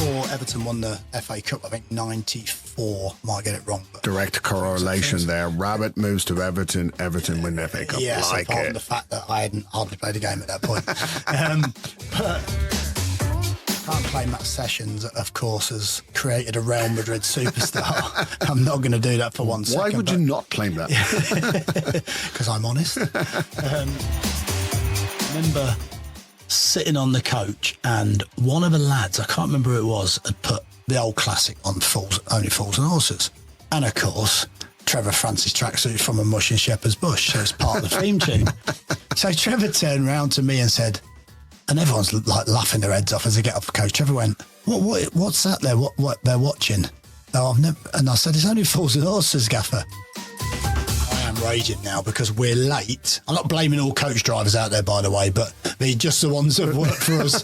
before Everton won the FA Cup, I think 94, might get it wrong. But direct correlation there. Rabbit moves to Everton, Everton win the FA Cup. Yeah, like apart it. from the fact that I hadn't hardly played a game at that point. But can't claim that Sessions, of course, has created a Real Madrid superstar. I'm not going to do that for 1 second. Why would you not claim that? Because I'm honest. Remember sitting on the coach and one of the lads, I can't remember who it was, had put the old classic on Only Fools and Horses. And of course, Trevor Francis tracksuit from a mush in Shepherd's Bush, so it's part of the theme tune. So Trevor turned round to me and said, and everyone's like laughing their heads off as they get off the coach. Trevor went, what's that there? What they're watching? No, I've never. And I said, it's Only Fools and Horses, Gaffer. I am raging now because we're late. I'm not blaming all coach drivers out there, by the way, but they're just the ones that work for us.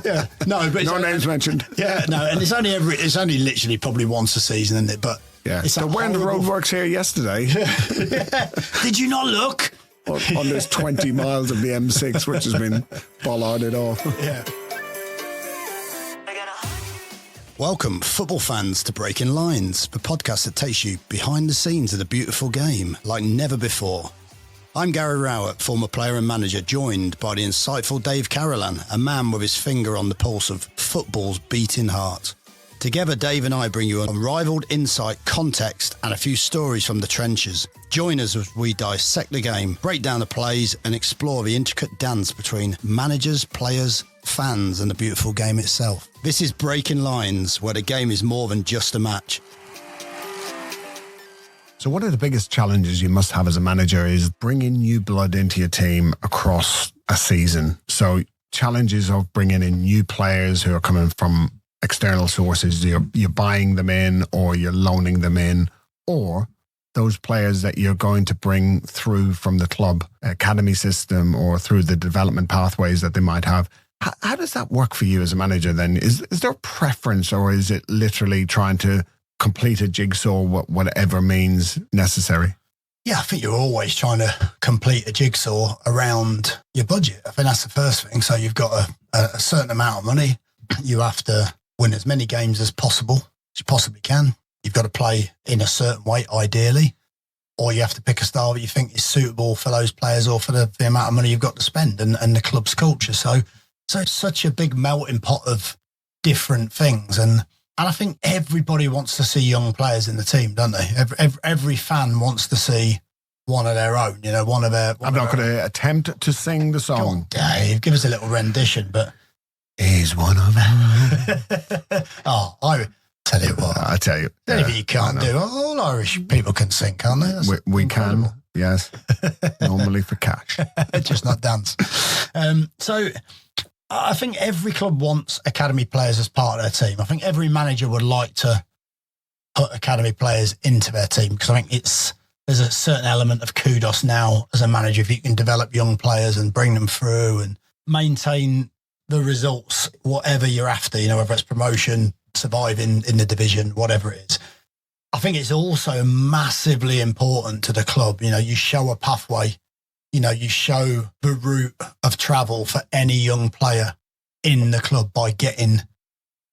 Yeah, no, but no names mentioned. Yeah, no, and it's only literally probably once a season, isn't it? But yeah, it's so when the roadworks here yesterday. Yeah. Did you not look? On this 20 miles of the M6, which has been bollarded off. Yeah. Welcome, football fans, to Breaking Lines, the podcast that takes you behind the scenes of the beautiful game like never before. I'm Gary Rowett, former player and manager, joined by the insightful Dave Carolan, a man with his finger on the pulse of football's beating heart. Together, Dave and I bring you unrivaled insight, context, and a few stories from the trenches. Join us as we dissect the game, break down the plays, and explore the intricate dance between managers, players, fans, and the beautiful game itself. This is Breaking Lines, where the game is more than just a match. So one of the biggest challenges you must have as a manager is bringing new blood into your team across a season. So challenges of bringing in new players who are coming from external sources, you're buying them in or you're loaning them in, or those players that you're going to bring through from the club academy system or through the development pathways that they might have. How does that work for you as a manager then? Is there a preference, or is it literally trying to complete a jigsaw, whatever means necessary? Yeah, I think you're always trying to complete a jigsaw around your budget. I think that's the first thing. So you've got a certain amount of money. You have to win as many games as possible, as you possibly can. You've got to play in a certain way, ideally, or you have to pick a style that you think is suitable for those players or for the amount of money you've got to spend and the club's culture. So it's such a big melting pot of different things. And I think everybody wants to see young players in the team, don't they? Every fan wants to see one of their own, one of their... I'm not going to attempt to sing the song. Go on, Dave, give us a little rendition, but... Is one of them. Oh, I tell you what. I tell you. Anything you can't do. All Irish people can sing, can't they? We can, yes. Normally for cash. Just not dance. So I think every club wants academy players as part of their team. I think every manager would like to put academy players into their team because I think there's a certain element of kudos now as a manager if you can develop young players and bring them through and maintain the results, whatever you're after, whether it's promotion, surviving in the division, whatever it is. I think it's also massively important to the club. You show a pathway, you show the route of travel for any young player in the club by getting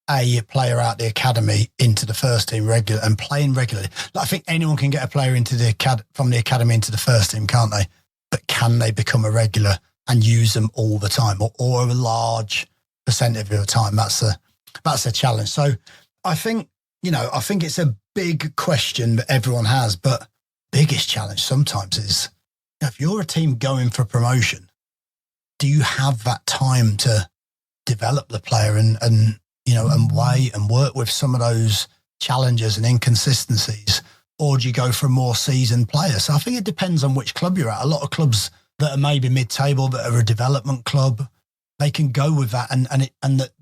a player out the academy into the first team regular and playing regularly. I think anyone can get a player into from the academy into the first team, can't they? But can they become a regular and use them all the time or a large percentage of the time? That's a challenge. So I think it's a big question that everyone has, but biggest challenge sometimes is if you're a team going for promotion, do you have that time to develop the player and weigh and work with some of those challenges and inconsistencies, or do you go for a more seasoned player? So I think it depends on which club you're at. A lot of clubs that are maybe mid-table, that are a development club, they can go with that, and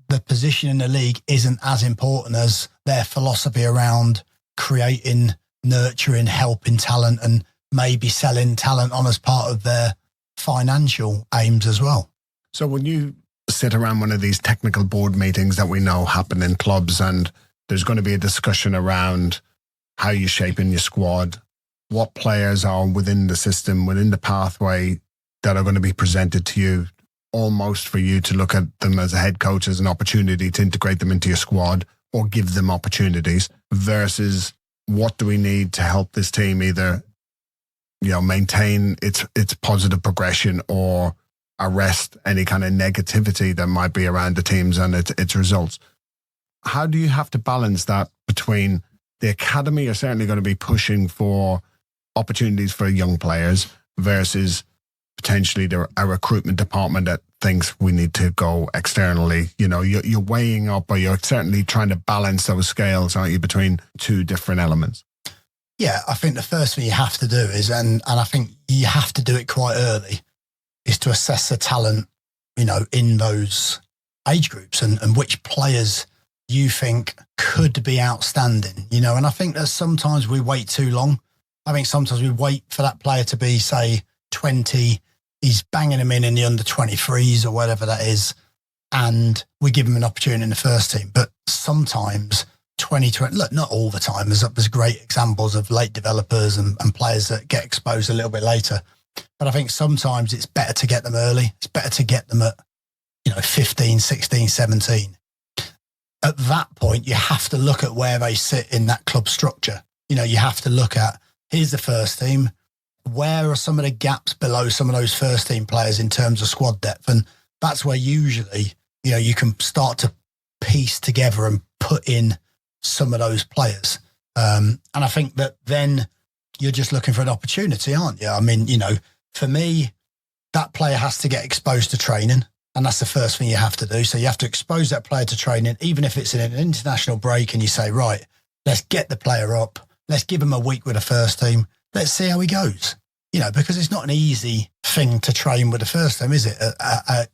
the position in the league isn't as important as their philosophy around creating, nurturing, helping talent, and maybe selling talent on as part of their financial aims as well. So when you sit around one of these technical board meetings that we know happen in clubs, and there's going to be a discussion around how you're shaping your squad, what players are within the system, within the pathway that are going to be presented to you, almost for you to look at them as a head coach as an opportunity to integrate them into your squad or give them opportunities, versus what do we need to help this team either, maintain its positive progression or arrest any kind of negativity that might be around the teams and its results. How do you have to balance that between the academy are certainly going to be pushing for opportunities for young players versus potentially a recruitment department that thinks we need to go externally? You're weighing up, or you're certainly trying to balance those scales, aren't you, between two different elements? Yeah, I think the first thing you have to do is, and I think you have to do it quite early, is to assess the talent, in those age groups and which players you think could be outstanding, and I think that sometimes we wait too long. I think sometimes we wait for that player to be, say, 20, he's banging them in the under 23s or whatever that is, and we give him an opportunity in the first team. But sometimes 2020, look, not all the time. There's great examples of late developers and players that get exposed a little bit later. But I think sometimes it's better to get them early. It's better to get them at, 15, 16, 17. At that point, you have to look at where they sit in that club structure. You have to look at, here's the first team. Where are some of the gaps below some of those first team players in terms of squad depth? And that's where usually, you can start to piece together and put in some of those players. And I think that then you're just looking for an opportunity, aren't you? I mean, for me, that player has to get exposed to training. And that's the first thing you have to do. So you have to expose that player to training, even if it's in an international break, and you say, right, let's get the player up. Let's give him a week with the first team. Let's see how he goes. Because it's not an easy thing to train with the first team, is it?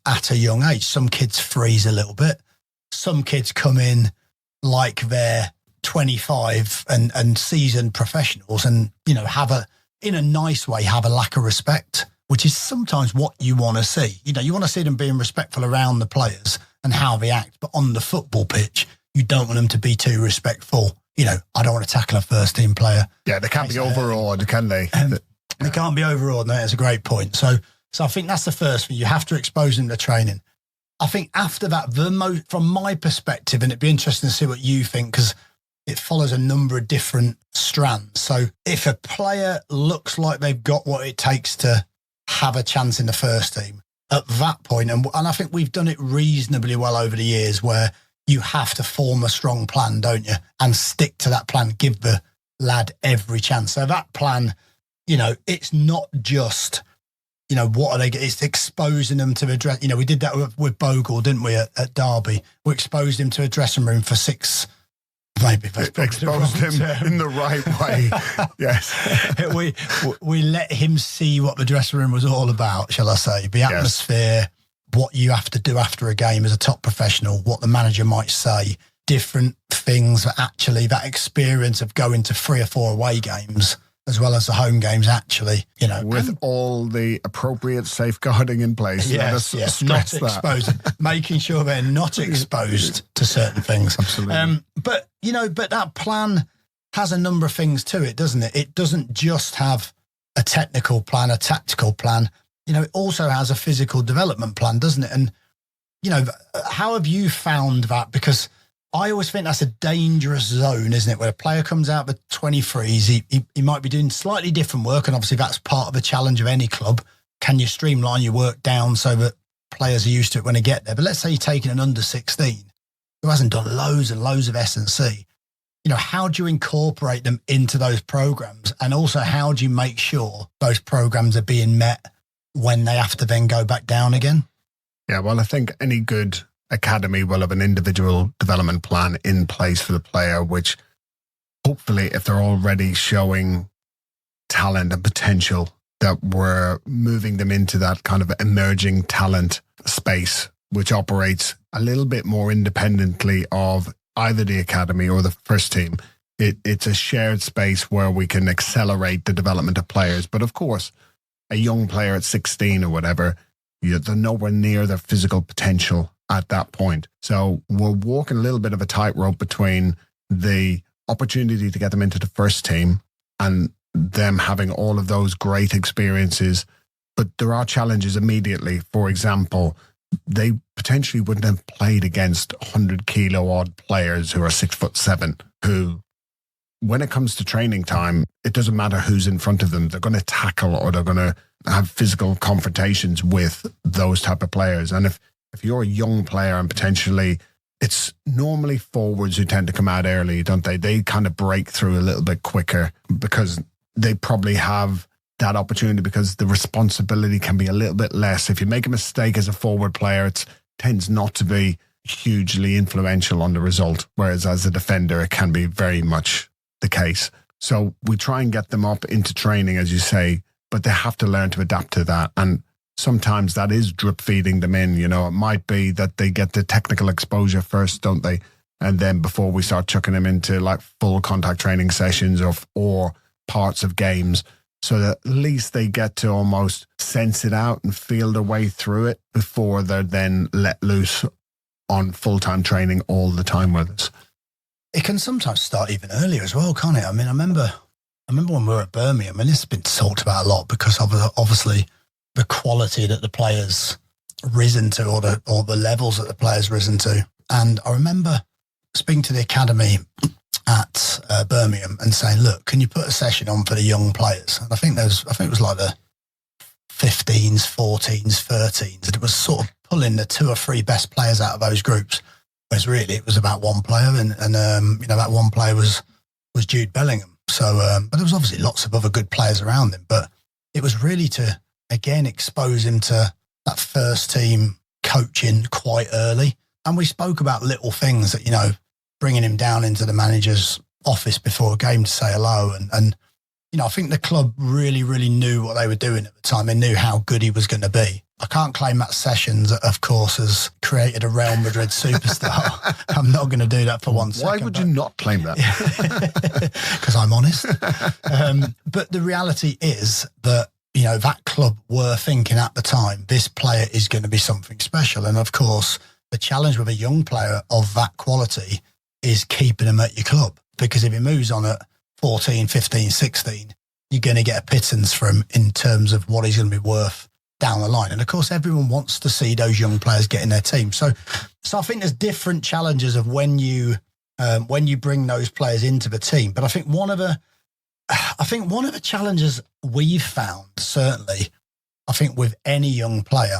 At a young age, some kids freeze a little bit. Some kids come in like they're 25 and seasoned professionals and, in a nice way, have a lack of respect, which is sometimes what you want to see. You want to see them being respectful around the players and how they act. But on the football pitch, you don't want them to be too respectful. I don't want to tackle a first team player. Yeah, they can't be overawed, can they? They can't be overawed. No, that's a great point. So I think that's the first thing. You have to expose them to training. I think after that, from my perspective, and it'd be interesting to see what you think, because it follows a number of different strands. So if a player looks like they've got what it takes to have a chance in the first team, at that point, and I think we've done it reasonably well over the years, where you have to form a strong plan, don't you? And stick to that plan, give the lad every chance. So that plan, it's not just, what are they? It's exposing them to the dress. We did that with Bogle, didn't we, at Derby? We exposed him to a dressing room for 6. Maybe exposed him in the right way. Yes. we let him see what the dressing room was all about, shall I say? The atmosphere, what you have to do after a game as a top professional, what the manager might say, different things that actually, that experience of going to 3 or 4 away games as well as the home games, actually, with all the appropriate safeguarding in place. Yes, not exposed, making sure they're not exposed to certain things. Absolutely. But that plan has a number of things to it, doesn't it? It doesn't just have a technical plan, a tactical plan. It also has a physical development plan, doesn't it? And, how have you found that? Because I always think that's a dangerous zone, isn't it? Where a player comes out with 23s, he might be doing slightly different work. And obviously that's part of the challenge of any club. Can you streamline your work down so that players are used to it when they get there? But let's say you're taking an under 16 who hasn't done loads and loads of S&C. How do you incorporate them into those programs? And also, how do you make sure those programs are being met when they have to then go back down again? Yeah, well, I think any good academy will have an individual development plan in place for the player, which hopefully, if they're already showing talent and potential, that we're moving them into that kind of emerging talent space, which operates a little bit more independently of either the academy or the first team. It's a shared space where we can accelerate the development of players. But of course, a young player at 16 or whatever, they're nowhere near their physical potential at that point. So we're walking a little bit of a tightrope between the opportunity to get them into the first team and them having all of those great experiences. But there are challenges immediately. For example, they potentially wouldn't have played against 100 kilo odd players who are 6'7", who, when it comes to training time, it doesn't matter who's in front of them. They're going to tackle or they're going to have physical confrontations with those type of players. And if you're a young player and potentially, it's normally forwards who tend to come out early, don't they? They kind of break through a little bit quicker because they probably have that opportunity, because the responsibility can be a little bit less. If you make a mistake as a forward player, it tends not to be hugely influential on the result, whereas as a defender, it can be very much the case. So we try and get them up into training, as you say, but they have to learn to adapt to that. And sometimes that is drip feeding them in. You know, it might be that they get the technical exposure first, don't they? And then before we start chucking them into like full contact training sessions or parts of games, so that at least they get to almost sense it out and feel their way through it before they're then let loose on full-time training all the time with us. It can sometimes start even earlier as well, can't it? I mean, I remember when we were at Birmingham, and this has been talked about a lot because of obviously the quality that the players risen to, or the levels that the players risen to. And I remember speaking to the academy at Birmingham and saying, look, can you put a session on for the young players? And I think it was like the 15s, 14s, 13s, and it was sort of pulling the 2 or 3 best players out of those groups. Whereas really it was about one player, and that one player was Jude Bellingham. So, but there was obviously lots of other good players around him, but it was really to, again, expose him to that first team coaching quite early. And we spoke about little things that, you know, bringing him down into the manager's office before a game to say hello. And you know, I think the club really, really knew what they were doing at the time. They knew how good he was going to be. I can't claim that Sessions, of course, has created a Real Madrid superstar. I'm not going to do that for 1 second. Why would you not claim that? Because I'm honest. But the reality is that, you know, that club were thinking at the time, this player is going to be something special. And of course, the challenge with a young player of that quality is keeping him at your club. Because if he moves on at 14, 15, 16, you're going to get a pittance for him in terms of what he's going to be worth down the line. And of course, everyone wants to see those young players get in their team. So I think there's different challenges of when you bring those players into the team. But I think one of the challenges we've found, certainly, I think with any young player,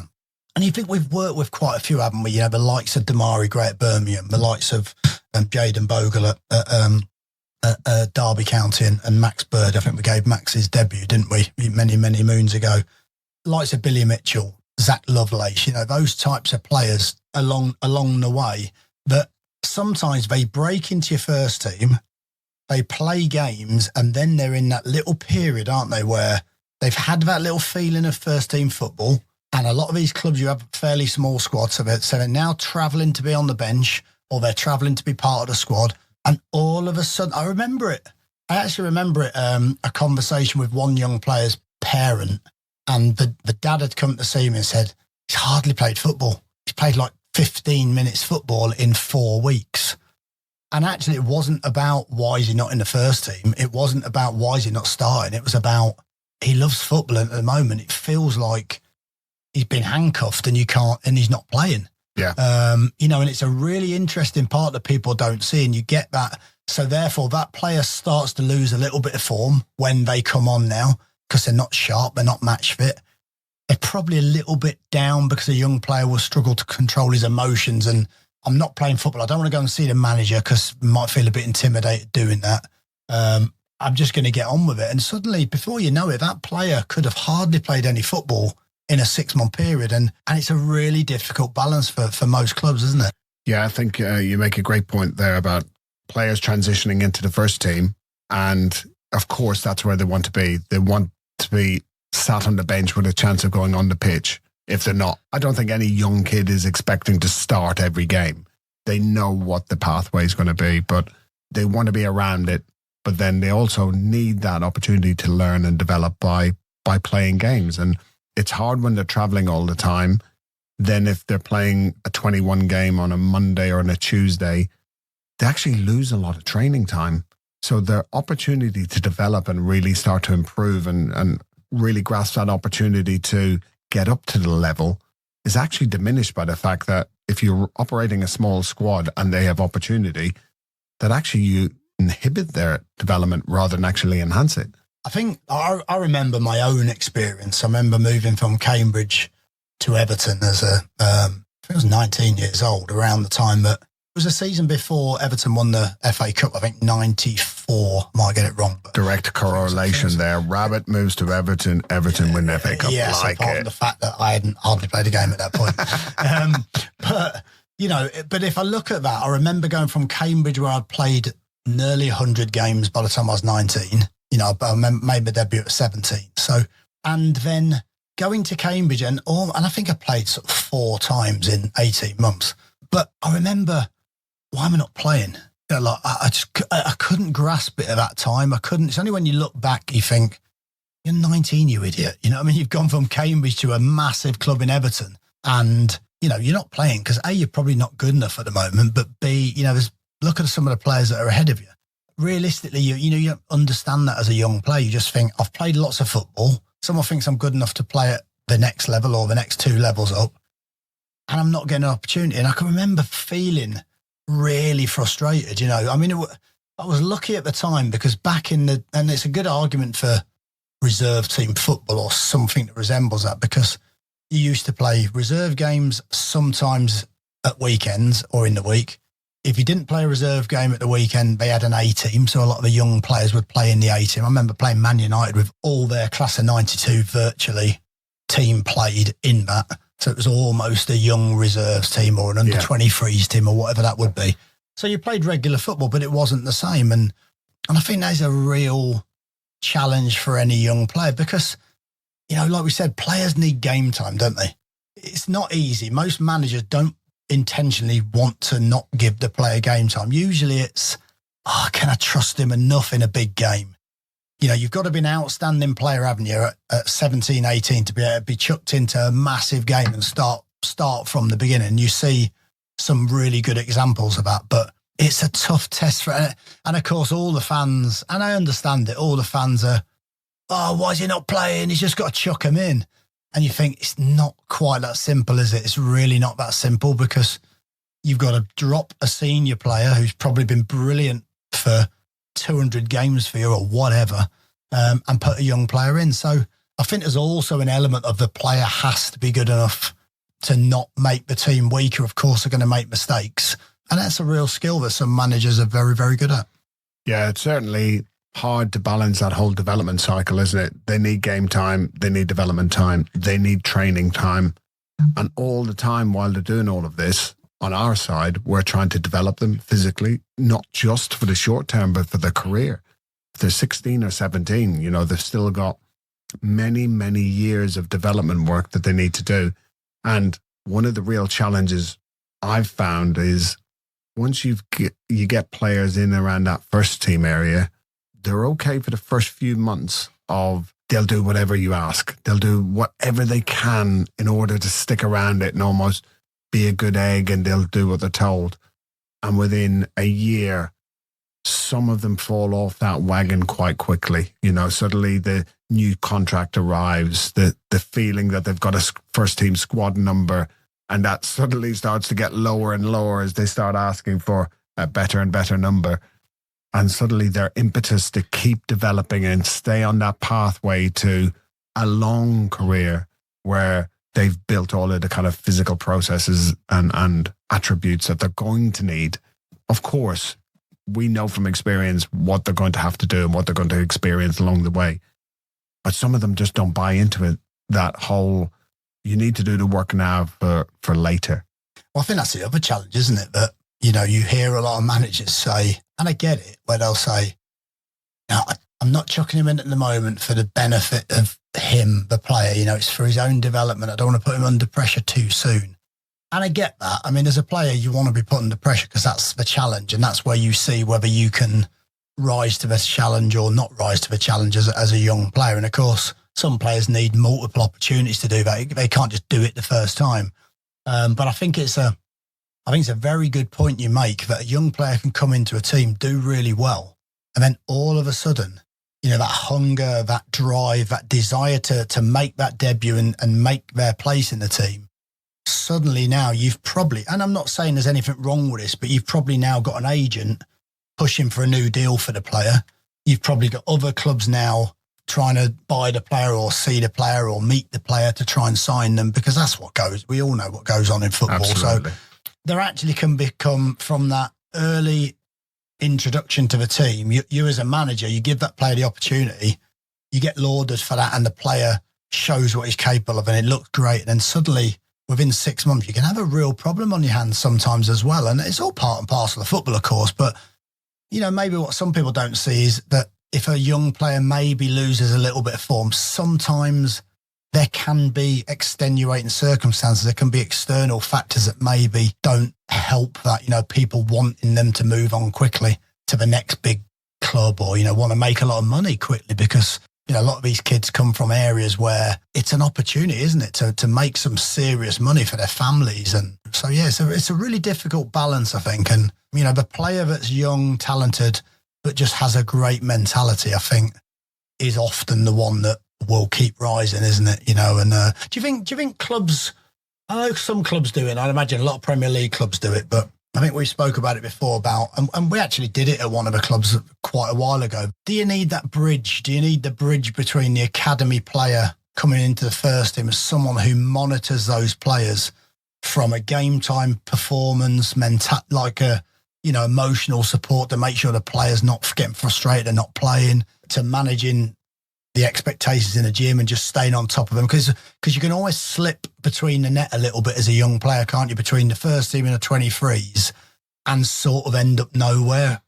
and you think we've worked with quite a few, haven't we? You know, the likes of Damari Gray at Birmingham, the likes of Jayden Bogle at Derby County, and Max Bird. I think we gave Max his debut, didn't we? Many, many moons ago. Likes of Billy Mitchell, Zach Lovelace, you know, those types of players along the way that sometimes they break into your first team, they play games, and then they're in that little period, aren't they, where they've had that little feeling of first team football. And a lot of these clubs, you have fairly small squads, so they're now travelling to be on the bench, or they're travelling to be part of the squad. And all of a sudden, I actually remember it, a conversation with one young player's parent, and the dad had come to see me and said, he's hardly played football. He's played like 15 minutes football in 4 weeks. And actually, it wasn't about why is he not in the first team. It wasn't about why is he not starting. It was about he loves football, and at the moment, it feels like he's been handcuffed and he's not playing. Yeah. You know, and it's a really interesting part that people don't see, and you get that. So therefore, that player starts to lose a little bit of form when they come on now, because they're not sharp, they're not match fit. They're probably a little bit down because a young player will struggle to control his emotions. And I'm not playing football. I don't want to go and see the manager because I might feel a bit intimidated doing that. I'm just going to get on with it. And suddenly, before you know it, that player could have hardly played any football in a 6-month period. And it's a really difficult balance for most clubs, isn't it? Yeah, I think you make a great point there about players transitioning into the first team. And of course, that's where they want to be. They want to be sat on the bench with a chance of going on the pitch. If they're not, I don't think any young kid is expecting to start every game. They know what the pathway is going to be, but they want to be around it. But then they also need that opportunity to learn and develop by playing games. And it's hard when they're traveling all the time. Then if they're playing a 21 game on a Monday or on a Tuesday, they actually lose a lot of training time. So their opportunity to develop and really start to improve and really grasp that opportunity to get up to the level is actually diminished by the fact that if you're operating a small squad and they have opportunity, that actually you inhibit their development rather than actually enhance it. I think I remember my own experience. I remember moving from Cambridge to Everton as I think I was 19 years old, around the time that it was a season before Everton won the FA Cup. I think 94, might get it wrong. But direct correlation there. Rabbit moves to Everton, win the FA Cup. Yeah, like apart from the fact that I hadn't hardly played a game at that point. But if I look at that, I remember going from Cambridge where I'd played nearly 100 games by the time I was 19. I made my debut at 17. So, and then going to Cambridge and I think I played sort of 4 times in 18 months. But I remember, why am I not playing? I couldn't grasp it at that time. I couldn't. It's only when you look back, you think, you're 19, you idiot. You know what I mean? You've gone from Cambridge to a massive club in Everton and, you're not playing because A, you're probably not good enough at the moment, but B, look at some of the players that are ahead of you. Realistically, you don't understand that as a young player. You just think, I've played lots of football. Someone thinks I'm good enough to play at the next level or the next 2 levels up, and I'm not getting an opportunity. And I can remember feeling really frustrated, I mean, I was lucky at the time because and it's a good argument for reserve team football or something that resembles that, because you used to play reserve games sometimes at weekends or in the week. If you didn't play a reserve game at the weekend, they had an A team. So a lot of the young players would play in the A team. I remember playing Man United with all their class of 92 virtually team played in that. So it was almost a young reserves team or an under 23s team or whatever that would be. So you played regular football, but it wasn't the same. And I think that's a real challenge for any young player because, like we said, players need game time, don't they? It's not easy. Most managers don't intentionally want to not give the player game time. Usually it's, can I trust him enough in a big game? You've got to be an outstanding player, haven't you, at 17, 18 to be able to be chucked into a massive game and start from the beginning. You see some really good examples of that, but it's a tough test for, and of course all the fans, and I understand it, all the fans are, why is he not playing? He's just got to chuck him in. And you think it's not quite that simple, is it? It's really not that simple because you've got to drop a senior player who's probably been brilliant for 200 games for you or whatever, and put a young player in. So I think there's also an element of the player has to be good enough to not make the team weaker. Of course, they're going to make mistakes. And that's a real skill that some managers are very, very good at. Yeah, it's certainly hard to balance that whole development cycle, isn't it? They need game time, they need development time, they need training time. And all the time while they're doing all of this, on our side, we're trying to develop them physically, not just for the short term, but for their career. If they're 16 or 17, they've still got many, many years of development work that they need to do. And one of the real challenges I've found is once you get players in around that first team area, they're okay for the first few months of they'll do whatever you ask. They'll do whatever they can in order to stick around it and almost be a good egg, and they'll do what they're told. And within a year, some of them fall off that wagon quite quickly. Suddenly the new contract arrives, the feeling that they've got a first team squad number, and that suddenly starts to get lower and lower as they start asking for a better and better number. And suddenly their impetus to keep developing and stay on that pathway to a long career where they've built all of the kind of physical processes and attributes that they're going to need. Of course, we know from experience what they're going to have to do and what they're going to experience along the way. But some of them just don't buy into it. That whole, you need to do the work now for later. Well, I think that's the other challenge, isn't it? That, you hear a lot of managers say, and I get it, where they'll say, I'm not chucking him in at the moment for the benefit of him, the player, it's for his own development. I don't want to put him under pressure too soon. And I get that. I mean, as a player, you want to be put under pressure because that's the challenge. And that's where you see whether you can rise to the challenge or not rise to the challenge as a young player. And of course, some players need multiple opportunities to do that. They can't just do it the first time. But I think it's a very good point you make that a young player can come into a team, do really well. And then all of a sudden, that hunger, that drive, that desire to make that debut and make their place in the team suddenly now you've probably, and I'm not saying there's anything wrong with this, but you've probably now got an agent pushing for a new deal for the player. You've probably got other clubs now trying to buy the player or see the player or meet the player to try and sign them, because that's what goes. We all know what goes on in football. Absolutely. So there actually can become, from that early introduction to the team, you as a manager, you give that player the opportunity, you get lauded for that, and the player shows what he's capable of and it looks great. And then suddenly within 6 months, you can have a real problem on your hands sometimes as well. And it's all part and parcel of football, of course. But, you know, maybe what some people don't see is that if a young player maybe loses a little bit of form, sometimes there can be extenuating circumstances. There can be external factors that maybe don't help that, you know, people wanting them to move on quickly to the next big club, or, you know, want to make a lot of money quickly, because, you know, a lot of these kids come from areas where it's an opportunity, isn't it, to make some serious money for their families. And so, yeah, it's a really difficult balance, I think. And, you know, the player that's young, talented, but just has a great mentality, I think, is often the one that will keep rising, isn't it? You know, and do you think clubs, I know some clubs do it, and I'd imagine a lot of Premier League clubs do it, but I think we spoke about it before about, and we actually did it at one of the clubs quite a while ago. Do you need that bridge? Do you need the bridge between the academy player coming into the first team as someone who monitors those players from a game time performance, emotional support to make sure the player's not getting frustrated and not playing, to managing the expectations in the gym and just staying on top of them? Because you can always slip between the net a little bit as a young player, can't you, between the first team and the 23s, and sort of end up nowhere.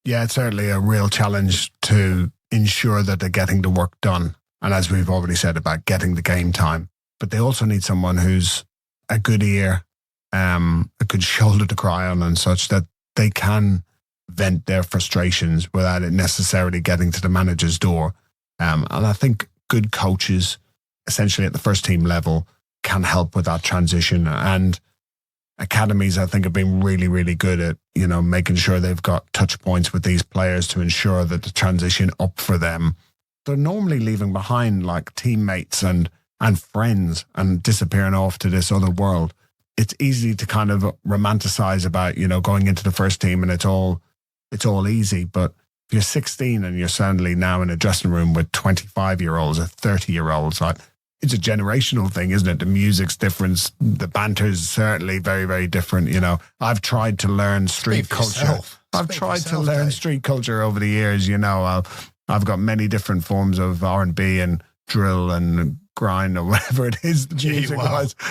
Yeah, it's certainly a real challenge to ensure that they're getting the work done. And as we've already said about getting the game time, but they also need someone who's a good ear, a good shoulder to cry on, and such that they can vent their frustrations without it necessarily getting to the manager's door. And I think good coaches, essentially at the first team level, can help with that transition. And academies, I think, have been really, really good at, you know, making sure they've got touch points with these players to ensure that the transition up for them. They're normally leaving behind like teammates and friends and disappearing off to this other world. It's easy to kind of romanticize about, you know, going into the first team and it's all easy. But if you're 16 and you're suddenly now in a dressing room with 25-year-olds or 30-year-olds, like, it's a generational thing, isn't it? The music's different. The banter's certainly very, very different. You know, I've tried to learn street culture. I've tried to learn street culture over the years. You know, I've got many different forms of R&B and drill and grind or whatever it is. Where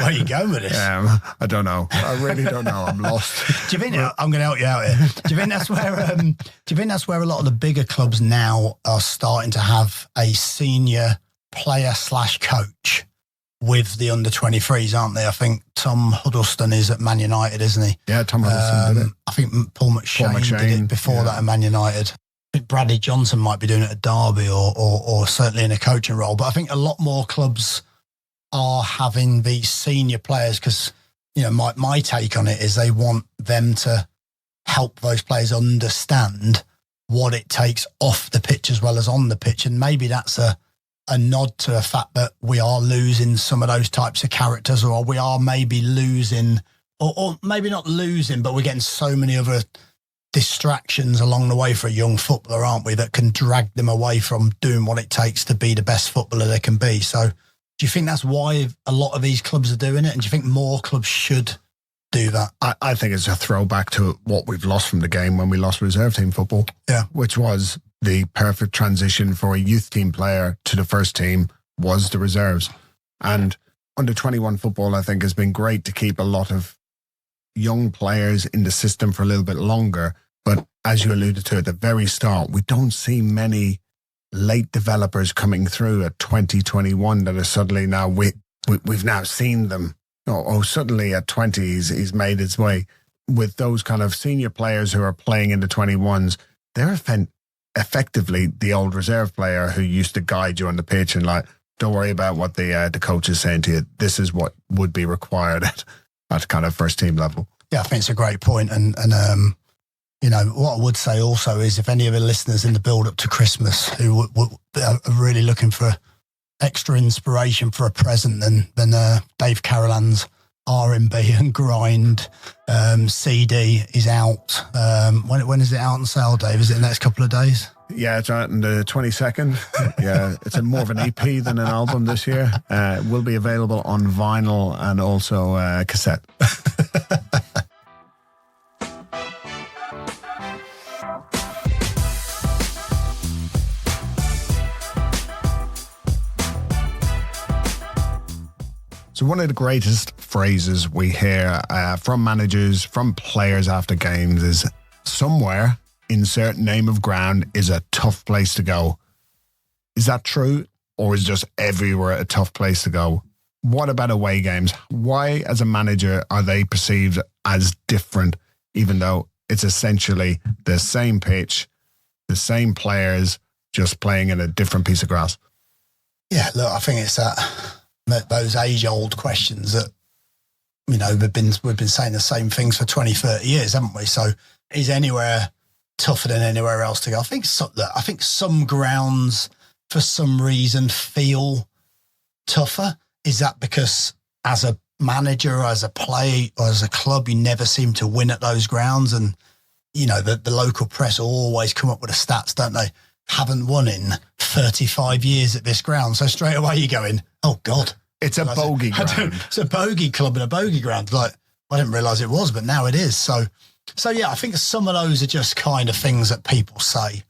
are you going with this? I don't know. I really don't know. I'm lost. Do you think I'm going to help you out here? Do you think that's where? Do you think that's where a lot of the bigger clubs now are starting to have a senior player/coach with the under 23s, aren't they? I think Tom Huddleston is at Man United, isn't he? Yeah, Tom Huddleston did it. I think Paul McShane did it before that at Man United. I think Bradley Johnson might be doing it at Derby or certainly in a coaching role. But I think a lot more clubs are having these senior players because, you know, my take on it is they want them to help those players understand what it takes off the pitch as well as on the pitch. And maybe that's a nod to the fact that we are losing some of those types of characters, or we are maybe losing, or maybe not losing, but we're getting so many other distractions along the way for a young footballer, aren't we, that can drag them away from doing what it takes to be the best footballer they can be. So do you think that's why a lot of these clubs are doing it? And do you think more clubs should do that? I think it's a throwback to what we've lost from the game when we lost reserve team football, which was the perfect transition for a youth team player to the first team was the reserves. And under 21 football, I think, has been great to keep a lot of young players in the system for a little bit longer. But as you alluded to at the very start, we don't see many late developers coming through at 2021 that are suddenly now, we've now seen them. Suddenly at 20, he's made his way. With those kind of senior players who are playing in the 21s, they're effectively the old reserve player who used to guide you on the pitch and like, don't worry about what the coach is saying to you. This is what would be required at kind of first team level. Yeah, I think it's a great point. And you know, what I would say also is if any of the listeners in the build up to Christmas who are really looking for extra inspiration for a present, then Dave Carolan's R&B and grind. CD is out. When is it out on sale, Dave? Is it the next couple of days? Yeah, it's out on the 22nd. Yeah, it's more of an EP than an album this year. It will be available on vinyl and also cassette. So one of the greatest phrases we hear from managers, from players after games is somewhere, insert name of ground, is a tough place to go. Is that true? Or is just everywhere a tough place to go? What about away games? Why, as a manager, are they perceived as different, even though it's essentially the same pitch, the same players, just playing in a different piece of grass? Yeah, look, I think it's those age-old questions that, you know, we've been saying the same things for 20, 30 years, haven't we? So is anywhere tougher than anywhere else to go? I think some grounds, for some reason, feel tougher. Is that because as a manager, or as a player, or as a club, you never seem to win at those grounds? And, you know, the local press always come up with the stats, don't they? Haven't won in 35 years at this ground. So straight away you're going, oh God. It's a bogey ground. It's a bogey club and a bogey ground. Like, I didn't realise it was, but now it is. So yeah, I think some of those are just kind of things that people say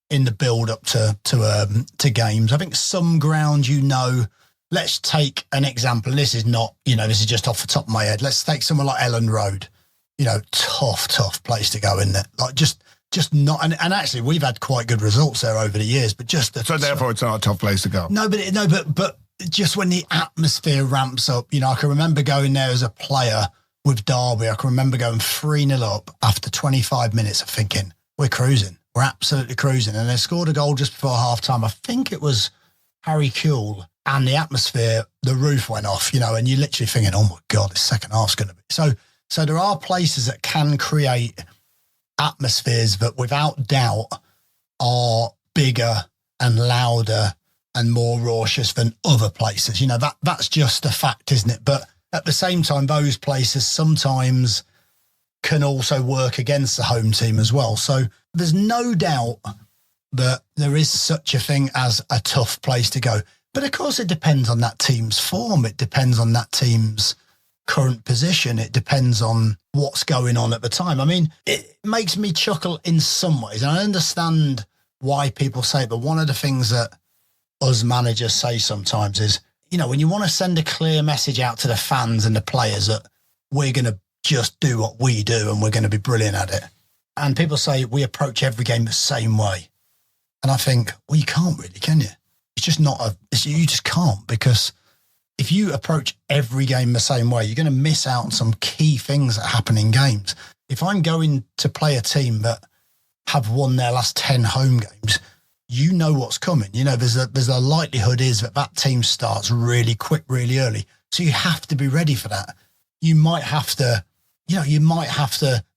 in the build up to games. I think some ground, you know, let's take an example. And this is not, you know, this is just off the top of my head. Let's take somewhere like Elland Road. You know, tough place to go, isn't it? Like just not, and actually we've had quite good results there over the years, but so therefore it's not a tough place to go. No, but just when the atmosphere ramps up, you know, I can remember going there as a player with Derby. I can remember going 3-0 up after 25 minutes of thinking, we're cruising. We're absolutely cruising. And they scored a goal just before half time. I think it was Harry Kuehl, and the atmosphere, the roof went off, you know, and you're literally thinking, oh my God, this second half's going to be. So there are places that can create atmospheres that without doubt are bigger and louder and more raucous than other places. You know, that's just a fact, isn't it? But at the same time, those places sometimes can also work against the home team as well. So there's no doubt that there is such a thing as a tough place to go. But of course, it depends on that team's form. It depends on that team's current position. It depends on what's going on at the time. I mean, it makes me chuckle in some ways, and I understand why people say it, but one of the things that us managers say sometimes is, you know, when you want to send a clear message out to the fans and the players that we're going to just do what we do and we're going to be brilliant at it, and people say we approach every game the same way, and I think, well, you can't really, can you? It's just you just can't, because if you approach every game the same way, you're going to miss out on some key things that happen in games. If I'm going to play a team that have won their last 10 home games, you know what's coming. You know, there's a likelihood is that team starts really quick, really early. So you have to be ready for that. You might have to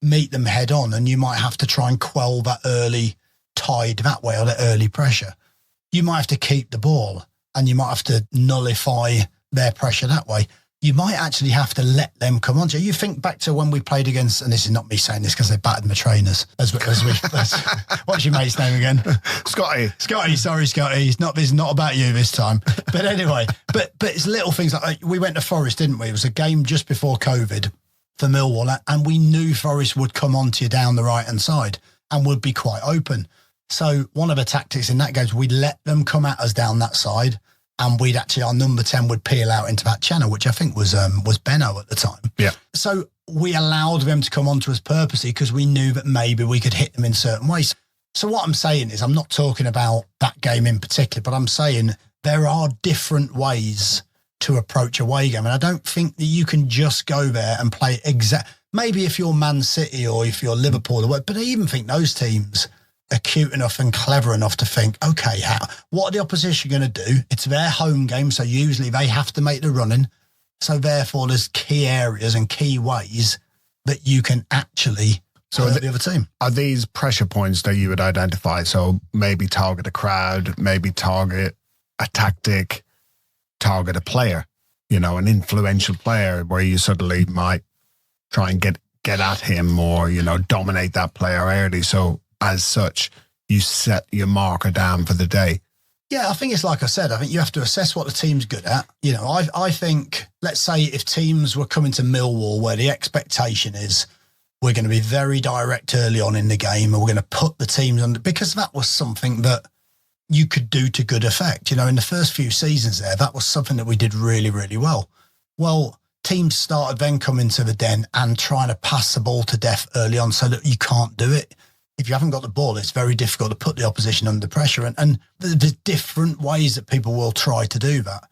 meet them head on, and you might have to try and quell that early tide that way, or that early pressure. You might have to keep the ball, and you might have to nullify their pressure that way. You might actually have to let them come on to you. You think back to when we played against, and this is not me saying this because they battered my trainers. What's your mate's name again? Scotty. Sorry, Scotty. This is not about you this time. But anyway, but it's little things like we went to Forest, didn't we? It was a game just before COVID for Millwall, and we knew Forest would come onto you down the right-hand side and would be quite open. So one of the tactics in that game is we'd let them come at us down that side, and we'd actually, our number 10 would peel out into that channel, which I think was Benno at the time. Yeah. So we allowed them to come onto us purposely because we knew that maybe we could hit them in certain ways. So what I'm saying is, I'm not talking about that game in particular, but I'm saying there are different ways to approach a away game. And I don't think that you can just go there and play maybe if you're Man City or if you're Liverpool, but I even think those teams are cute enough and clever enough to think, okay, what are the opposition going to do? It's their home game, so usually they have to make the running. So therefore, there's key areas and key ways that you can actually hurt the other team. Are these pressure points that you would identify? So maybe target a crowd, maybe target a tactic, target a player. an influential player where you suddenly might try and get at him or, dominate that player early. So as such, you set your marker down for the day. Yeah, I think it's like I said, I think you have to assess what the team's good at. I think, let's say if teams were coming to Millwall where the expectation is we're going to be very direct early on in the game and we're going to put the teams under, because that was something that you could do to good effect. In the first few seasons there, that was something that we did really, really well. Well, teams started then coming to the Den and trying to pass the ball to death early on so that you can't do it. If you haven't got the ball, it's very difficult to put the opposition under pressure. And there's different ways that people will try to do that.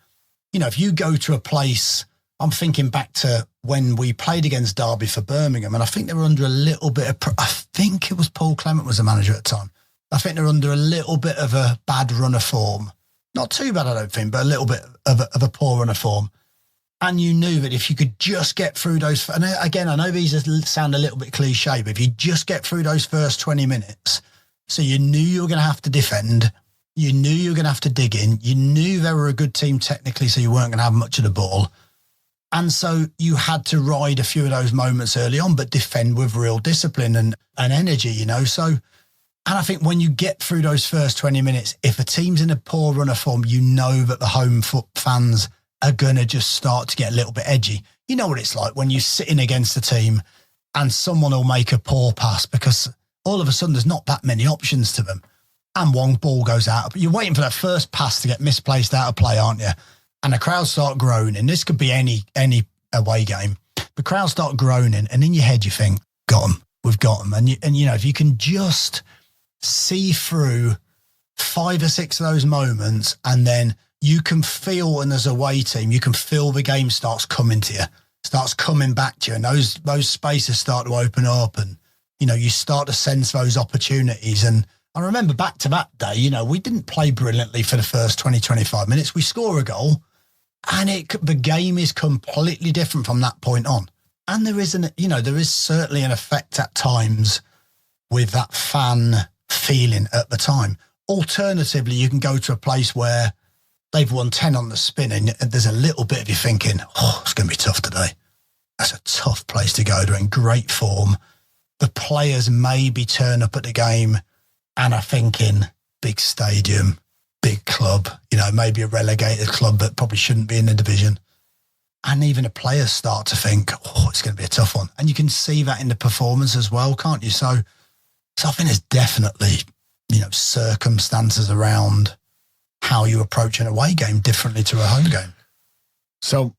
If you go to a place, I'm thinking back to when we played against Derby for Birmingham, and I think they were under a little bit of, I think it was Paul Clement was the manager at the time. I think they're under a little bit of a bad run of form. Not too bad, I don't think, but a little bit of a poor run of form. And you knew that if you could just get through those, and again, I know these sound a little bit cliche, but if you just get through those first 20 minutes, so you knew you were going to have to defend, you knew you were going to have to dig in, you knew they were a good team technically, so you weren't going to have much of the ball. And so you had to ride a few of those moments early on, but defend with real discipline and energy, So, and I think when you get through those first 20 minutes, if a team's in a poor run of form, you know that the home fans are going to just start to get a little bit edgy. You know what it's like when you're sitting against a team and someone will make a poor pass because all of a sudden there's not that many options to them and one ball goes out. You're waiting for that first pass to get misplaced out of play, aren't you? And the crowd start groaning. This could be any away game. The crowd start groaning and in your head you think, got them, we've got them. And if you can just see through 5 or 6 of those moments and then you can feel, and as a away team, you can feel the game starts coming to you, starts coming back to you, and those spaces start to open up, and you start to sense those opportunities. And I remember back to that day, we didn't play brilliantly for the first 20, 25 minutes. We score a goal, and the game is completely different from that point on. And there is certainly an effect at times with that fan feeling at the time. Alternatively, you can go to a place where they've won 10 on the spin and there's a little bit of you thinking, it's going to be tough today. That's a tough place to go. They're in great form. The players maybe turn up at the game and are thinking, big stadium, big club, maybe a relegated club that probably shouldn't be in the division. And even the players start to think, it's going to be a tough one. And you can see that in the performance as well, can't you? So I think there's definitely, circumstances around how you approach an away game differently to a home game. So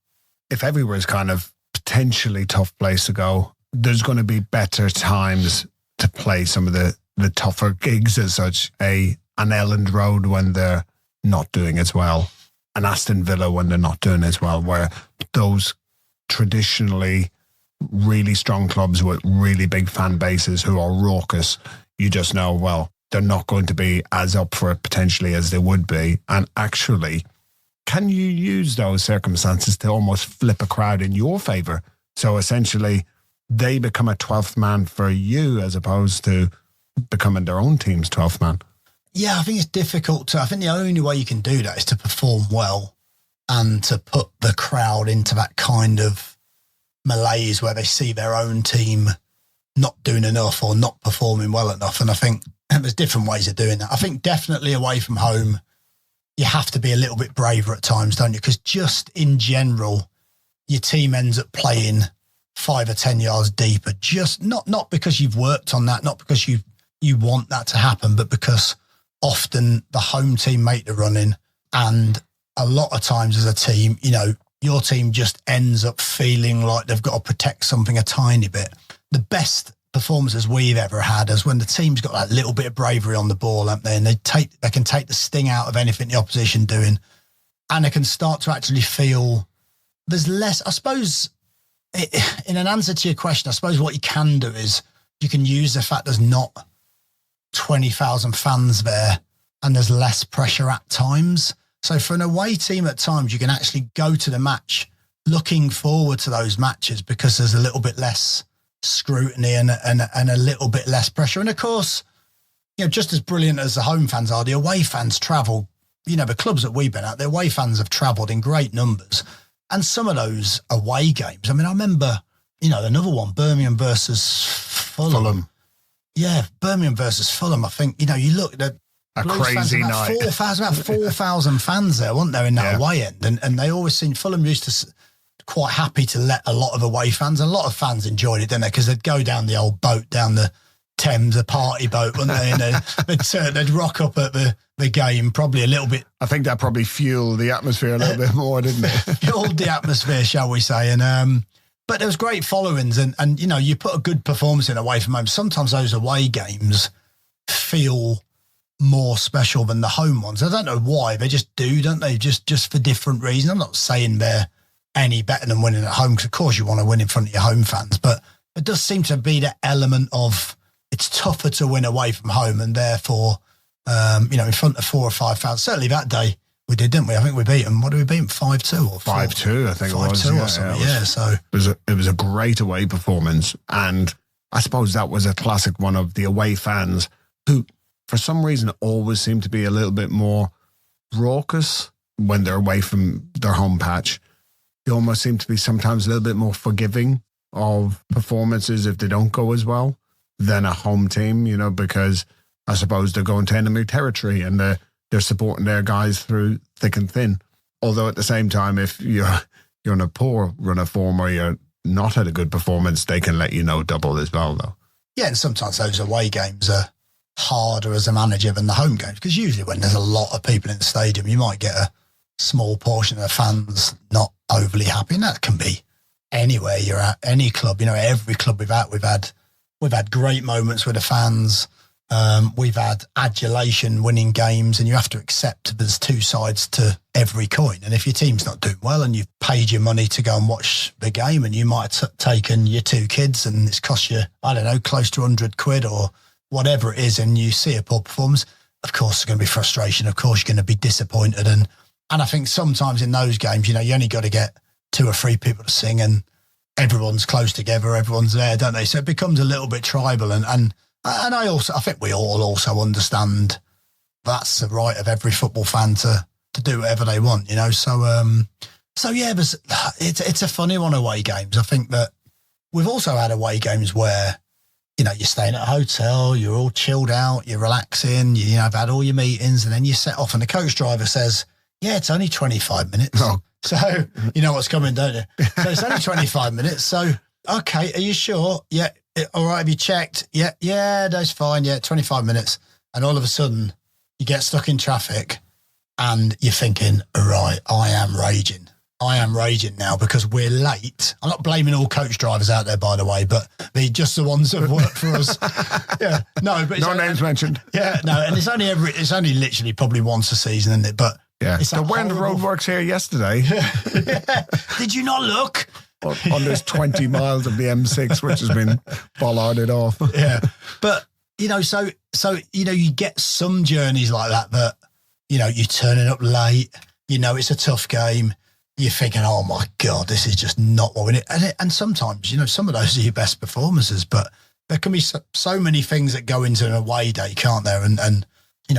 if everywhere is kind of potentially tough place to go, there's going to be better times to play some of the tougher gigs as such. An Elland Road when they're not doing as well, an Aston Villa when they're not doing as well, where those traditionally really strong clubs with really big fan bases who are raucous, you just know, well, they're not going to be as up for it potentially as they would be. And actually, can you use those circumstances to almost flip a crowd in your favour? So essentially, they become a 12th man for you as opposed to becoming their own team's 12th man. Yeah, I think it's difficult I think the only way you can do that is to perform well and to put the crowd into that kind of malaise where they see their own team not doing enough or not performing well enough. And I think there's different ways of doing that. I think definitely away from home, you have to be a little bit braver at times, don't you? Because just in general, your team ends up playing 5 or 10 yards deeper. Just not because you've worked on that, not because you want that to happen, but because often the home team make the run-in. And a lot of times as a team, your team just ends up feeling like they've got to protect something a tiny bit. The best performances we've ever had is when the team's got that little bit of bravery on the ball, haven't they? And they can take the sting out of anything the opposition doing, and they can start to actually feel there's less. I suppose in an answer to your question, I suppose what you can do is you can use the fact there's not 20,000 fans there and there's less pressure at times. So for an away team at times, you can actually go to the match looking forward to those matches because there's a little bit less scrutiny and a little bit less pressure. And of course, just as brilliant as the home fans are, the away fans travel, the clubs that we've been at, the away fans have travelled in great numbers. And some of those away games, I mean, I remember, another one, Birmingham versus Fulham. Yeah, Birmingham versus Fulham. I think, you look at a crazy night. About 4,000 fans there, weren't there, in that away end? And they always seemed, Fulham used to quite happy to let a lot of away fans, and a lot of fans enjoyed it, didn't they? Because they'd go down the old boat, down the Thames, a party boat, wouldn't they? And they'd rock up at the game, probably a little bit. I think that probably fueled the atmosphere a little bit more, didn't it? Fueled the atmosphere, shall we say. And but there was great followings, and you put a good performance in away from home. Sometimes those away games feel more special than the home ones. I don't know why, they just do, don't they? Just for different reasons. I'm not saying they're any better than winning at home, because of course you want to win in front of your home fans, but it does seem to be the element of it's tougher to win away from home, and therefore, in front of 4 or 5 fans. Certainly that day we did, didn't we? I think we beat them. What did we beat them? 5-2 or 5-2, I think 5-2 it was. 5-2 or something. Yeah, so it was a great away performance, and I suppose that was a classic one of the away fans who, for some reason, always seem to be a little bit more raucous when they're away from their home patch. They almost seem to be sometimes a little bit more forgiving of performances if they don't go as well than a home team, because I suppose they're going to enemy territory and they're supporting their guys through thick and thin. Although at the same time, if you're on a poor run of form or you're not at a good performance, they can let you know double as well, though. Yeah, and sometimes those away games are harder as a manager than the home games, because usually when there's a lot of people in the stadium, you might get a small portion of the fans not overly happy, and that can be anywhere you're at, any club. Every club we've had great moments with the fans. We've had adulation winning games, and you have to accept there's two sides to every coin. And if your team's not doing well and you've paid your money to go and watch the game, and you might have taken your 2 kids and it's cost you, I don't know, close to £100 or whatever it is, and you see a poor performance, of course there's going to be frustration. Of course you're going to be disappointed. And I think sometimes in those games, you only got to get 2 or 3 people to sing, and everyone's close together, everyone's there, don't they? So it becomes a little bit tribal, and I think we all also understand that's the right of every football fan to do whatever they want, So yeah, it's a funny one, away games. I think that we've also had away games where, you're staying at a hotel, you're all chilled out, you're relaxing, have had all your meetings, and then you set off and the coach driver says, yeah, it's only 25 minutes. Oh. So you know what's coming, don't you? So it's only 25 minutes. So, okay, are you sure? Yeah. All right, have you checked? Yeah, that's fine. Yeah, 25 minutes. And all of a sudden, you get stuck in traffic and you're thinking, all right, I am raging now because we're late. I'm not blaming all coach drivers out there, by the way, but they're just the ones that work for us. Yeah, no, but no names mentioned. Yeah, no, and it's only literally probably once a season, isn't it? But yeah, so when the roadworks here yesterday. Yeah. Did you not look? On this 20 miles of the M6, which has been bollarded off. Yeah. But, so you get some journeys like that, you're turning up late, it's a tough game. You're thinking, oh my God, this is just not what we need. And sometimes, some of those are your best performances, but there can be so many things that go into an away day, can't there? And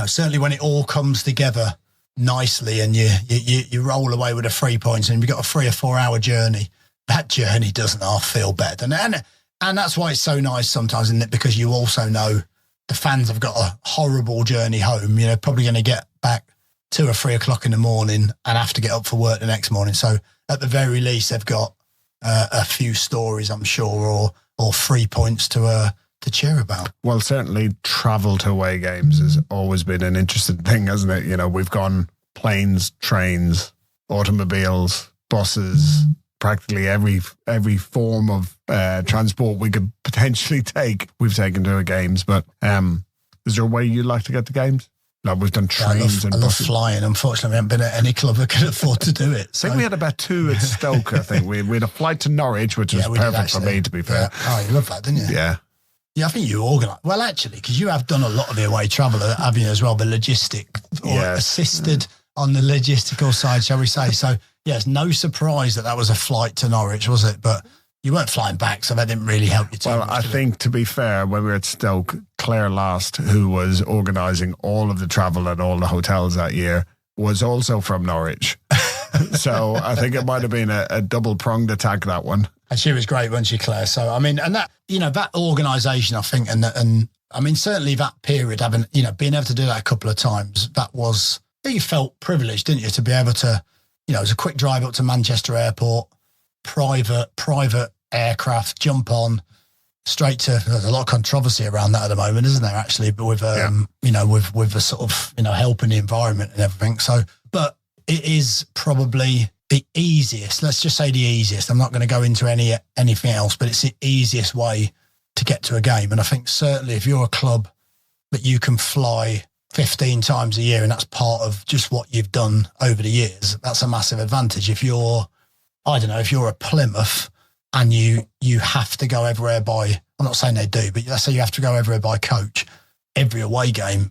certainly when it all comes together nicely and you roll away with the 3 points and you've got a 3 or 4 hour journey, that journey doesn't half feel better. And that's why it's so nice sometimes, isn't it? Because you also know the fans have got a horrible journey home, probably going to get back 2 or 3 o'clock in the morning and have to get up for work the next morning. So at the very least, they've got a few stories, I'm sure, or 3 points to cheer about. Well, certainly travel to away games has always been an interesting thing, hasn't it? We've gone planes, trains, automobiles, buses, practically every form of transport we could potentially take, we've taken to a games. But is there a way you'd like to get to games? No, we've done trains and buses. I love flying. Unfortunately, we haven't been at any club that could afford to do it. So. I think we had about 2 at Stoke, I think. We had a flight to Norwich, which was perfect for me, to be fair. Yeah. Oh, you love that, didn't you? Yeah. Yeah, I think you organised. Well, actually, because you have done a lot of the away travel, haven't you, as well, the logistic, or assisted on the logistical side, shall we say. So, yeah, it's no surprise that was a flight to Norwich, was it? But you weren't flying back, so that didn't really help you too much. Well, I think, to be fair, when we were at Stoke, Claire Last, who was organising all of the travel at all the hotels that year, was also from Norwich. So I think it might have been a double-pronged attack, that one. And she was great, wasn't she, Claire? So, I mean, and that, that organisation, I think, and I mean, certainly that period, having, being able to do that a couple of times, that was, you felt privileged, didn't you, to be able to, it was a quick drive up to Manchester Airport, private aircraft, jump on, straight to, there's a lot of controversy around that at the moment, isn't there, actually, but with, with the sort of, helping the environment and everything. So, but it is probably the easiest, let's just say the easiest. I'm not going to go into anything else, but it's the easiest way to get to a game. And I think certainly if you're a club that you can fly 15 times a year and that's part of just what you've done over the years, that's a massive advantage. If you're, if you're a Plymouth and you have to go everywhere by, I'm not saying they do, but let's say you have to go everywhere by coach, every away game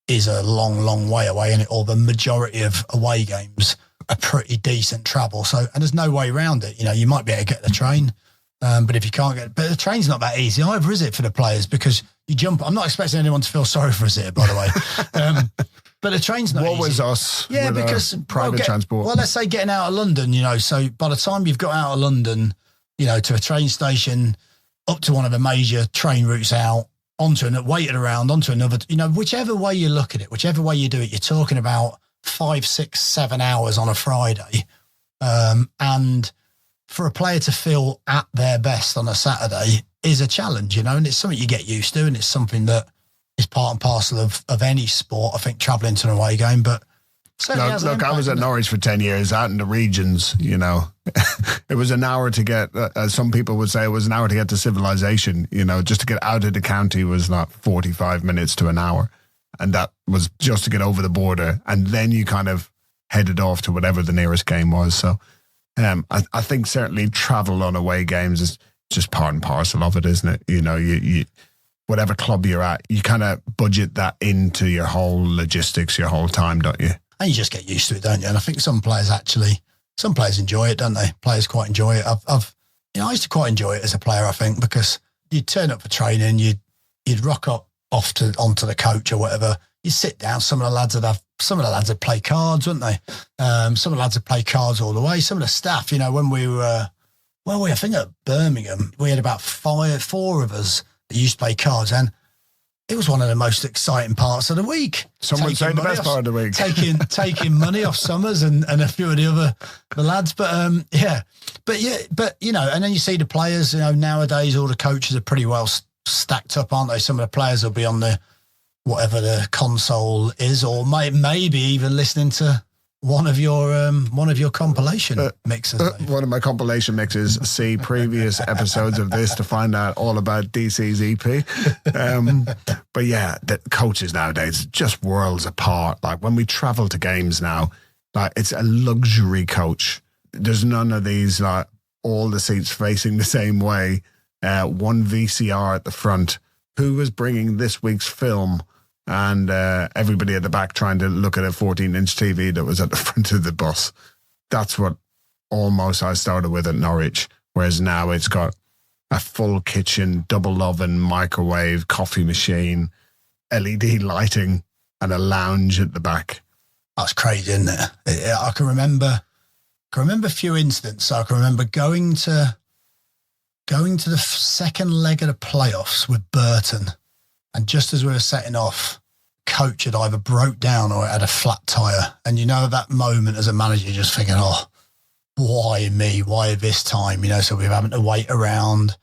is a long, long way away, and or the majority of away games are pretty decent travel. So, and there's no way around it. You might be able to get the train, but if you can't but the train's not that easy either, is it, for the players? Because you jump, I'm not expecting anyone to feel sorry for us here, by the way. But the train's not easy. What was us? Yeah, because private transport. Well, let's say getting out of London, so by the time you've got out of London, to a train station, up to one of the major train routes out, waited around, onto another, whichever way you look at it, whichever way you do it, you're talking about 5, 6, 7 hours on a Friday. And for a player to feel at their best on a Saturday is a challenge, and it's something you get used to, and it's something that is part and parcel of any sport, I think, travelling to an away game. But look, I was at Norwich for 10 years, out in the regions, it was an hour to get, as some people would say, it was an hour to get to civilization, just to get out of the county was like 45 minutes to an hour. And that was just to get over the border. And then you kind of headed off to whatever the nearest game was. So I think certainly travel on away games is just part and parcel of it, isn't it? You whatever club you're at, you kind of budget that into your whole logistics, your whole time, don't you? And you just get used to it, don't you? And I think some players enjoy it, don't they? Players quite enjoy it. I used to quite enjoy it as a player, I think, because you'd turn up for training, you'd rock up onto the coach or whatever. You sit down. Some of the lads would play cards, wouldn't they? Some of the lads would play cards all the way. Some of the staff, when we were, I think at Birmingham, we had about 4 of us that used to play cards, and it was one of the most exciting parts of the week. Some would say the best part of the week. Taking money off Summers and a few of the lads. But and then you see the players, nowadays all the coaches are pretty well stacked up, aren't they? Some of the players will be on whatever the console is, or maybe even listening to one of your compilation mixes. One of my compilation mixes. See previous episodes of this to find out all about DC's EP. But yeah, the coaches nowadays just worlds apart. Like when we travel to games now, like it's a luxury coach. There's none of these like all the seats facing the same way. One VCR at the front. Who was bringing this week's film? And everybody at the back trying to look at a 14-inch TV that was at the front of the bus. That's what almost I started with at Norwich, whereas now it's got a full kitchen, double oven, microwave, coffee machine, LED lighting, and a lounge at the back. That's crazy, isn't it? I can remember a few incidents. So I can remember going to the second leg of the playoffs with Burton. And just as we were setting off, coach had either broke down or had a flat tyre. And that moment as a manager, you're just thinking, why me? Why this time? So we're having to wait around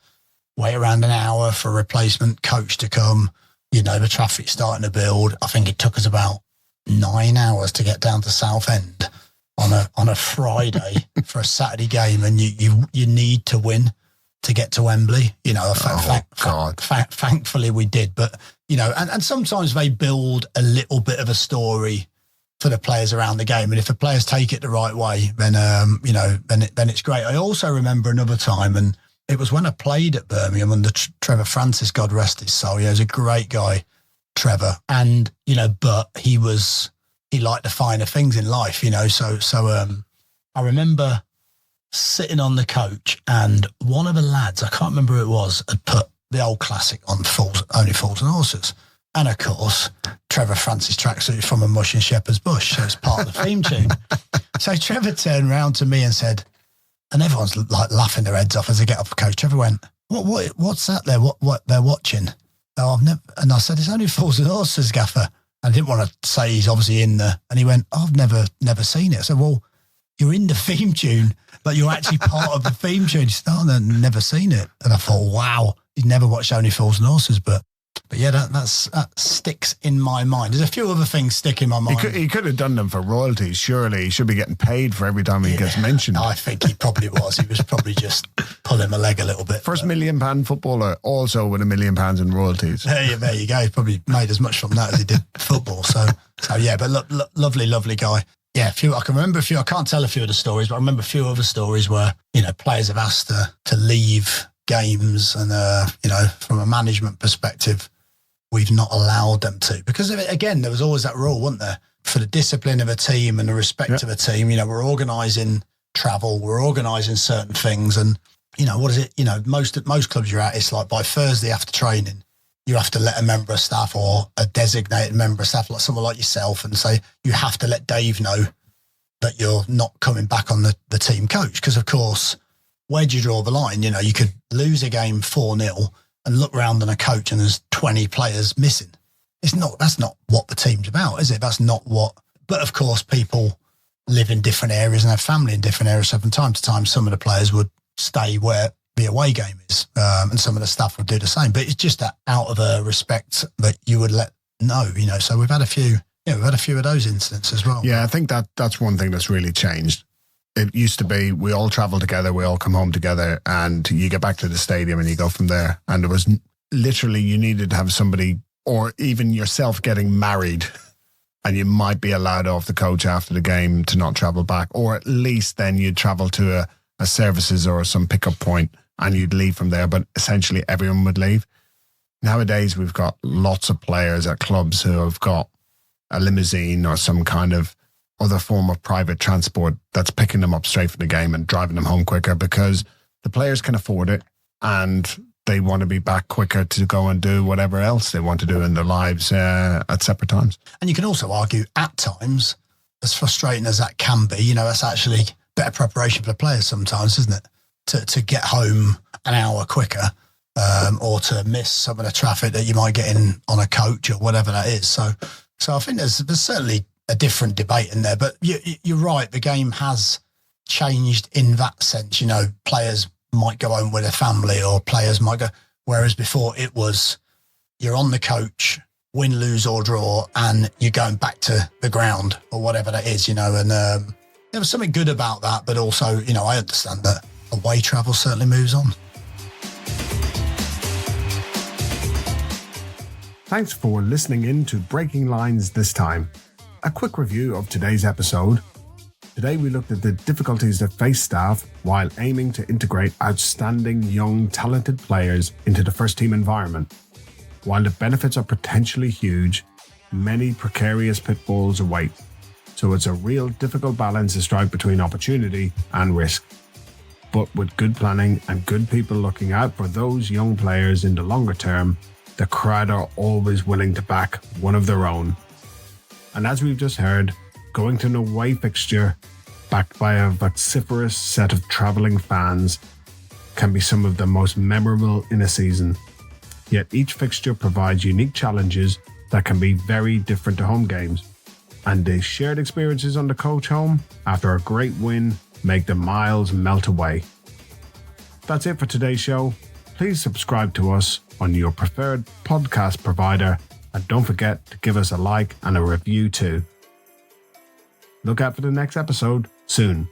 an hour for a replacement coach to come. The traffic's starting to build. I think it took us about 9 hours to get down to Southend on a Friday for a Saturday game. And you need to win to get to Wembley, thankfully we did, but and sometimes they build a little bit of a story for the players around the game, and if the players take it the right way, then then it's great. I also remember another time, and it was when I played at Birmingham under Trevor Francis, God rest his soul. He was a great guy, Trevor, and but he liked the finer things in life, So I remember sitting on the coach, and one of the lads, I can't remember who it was, had put the old classic on Only Fools and Horses. And of course, Trevor Francis tracksuit from a mush and shepherd's bush. So it's part of the theme tune. So Trevor turned round to me and said, and everyone's like laughing their heads off as they get off. Coach Trevor went, what's that there? What they're watching? Oh, I've never. And I said, it's only Fools and Horses, Gaffer. I didn't want to say he's obviously in the, and he went, oh, I've never seen it. I said, well, you're in the theme tune, like you're actually part of the theme tune. He said, oh, I've never seen it. And I thought, wow, he'd never watched Only Fools and Horses, but yeah, that sticks in my mind. There's a few other things stick in my mind. He could have done them for royalties, surely. He should be getting paid for every time he gets mentioned. I think he probably was. He was probably just pulling my leg a little bit. First £1 million footballer, also with £1 million in royalties. There you go. He probably made as much from that as he did football. So yeah, but lovely guy. Yeah, I can remember a few. I can't tell a few of the stories, but I remember a few other stories where, players have asked to leave games and, from a management perspective, we've not allowed them to. Because, again, there was always that rule, wasn't there? For the discipline of a team and the respect of a team, we're organising travel, we're organising certain things. And, what is it? Most clubs you're at, it's like by Thursday after training, you have to let a member of staff or a designated member of staff, like someone like yourself, and say, you have to let Dave know that you're not coming back on the team coach. Because, of course, where do you draw the line? You could lose a game 4-0 and look around on a coach and there's 20 players missing. That's not what the team's about, is it? That's not what, but of course people live in different areas and have family in different areas. So from time to time, some of the players would stay where the away game is, and some of the staff would do the same, but it's just that out of a respect that you would let know, so we've had a few of those incidents as well. Yeah. I think that's one thing that's really changed. It used to be we all travel together, we all come home together, and you get back to the stadium and you go from there. And it was literally you needed to have somebody, or even yourself, getting married, and you might be allowed off the coach after the game to not travel back, or at least then you'd travel to a services or some pickup point and you'd leave from there. But essentially everyone would leave. Nowadays we've got lots of players at clubs who have got a limousine or some kind of other form of private transport that's picking them up straight from the game and driving them home quicker, because the players can afford it and they want to be back quicker to go and do whatever else they want to do in their lives at separate times. And you can also argue at times, as frustrating as that can be, that's actually better preparation for the players sometimes, isn't it? To get home an hour quicker, or to miss some of the traffic that you might get in on a coach or whatever that is. So I think there's certainly a different debate in there, but you're right. The game has changed in that sense. Players might go home with their family, or players might go. Whereas before it was, you're on the coach, win, lose or draw, and you're going back to the ground or whatever that is. And there was something good about that, but also, I understand that away travel certainly moves on. Thanks for listening in to Breaking Lines this time. A quick review of today's episode. Today we looked at the difficulties that face staff while aiming to integrate outstanding young talented players into the first team environment. While the benefits are potentially huge, many precarious pitfalls await. So it's a real difficult balance to strike between opportunity and risk. But with good planning and good people looking out for those young players in the longer term, the crowd are always willing to back one of their own. And as we've just heard, going to an away fixture backed by a vociferous set of travelling fans can be some of the most memorable in a season. Yet each fixture provides unique challenges that can be very different to home games. And the shared experiences on the coach home after a great win make the miles melt away. That's it for today's show. Please subscribe to us on your preferred podcast provider, and don't forget to give us a like and a review too. Look out for the next episode soon.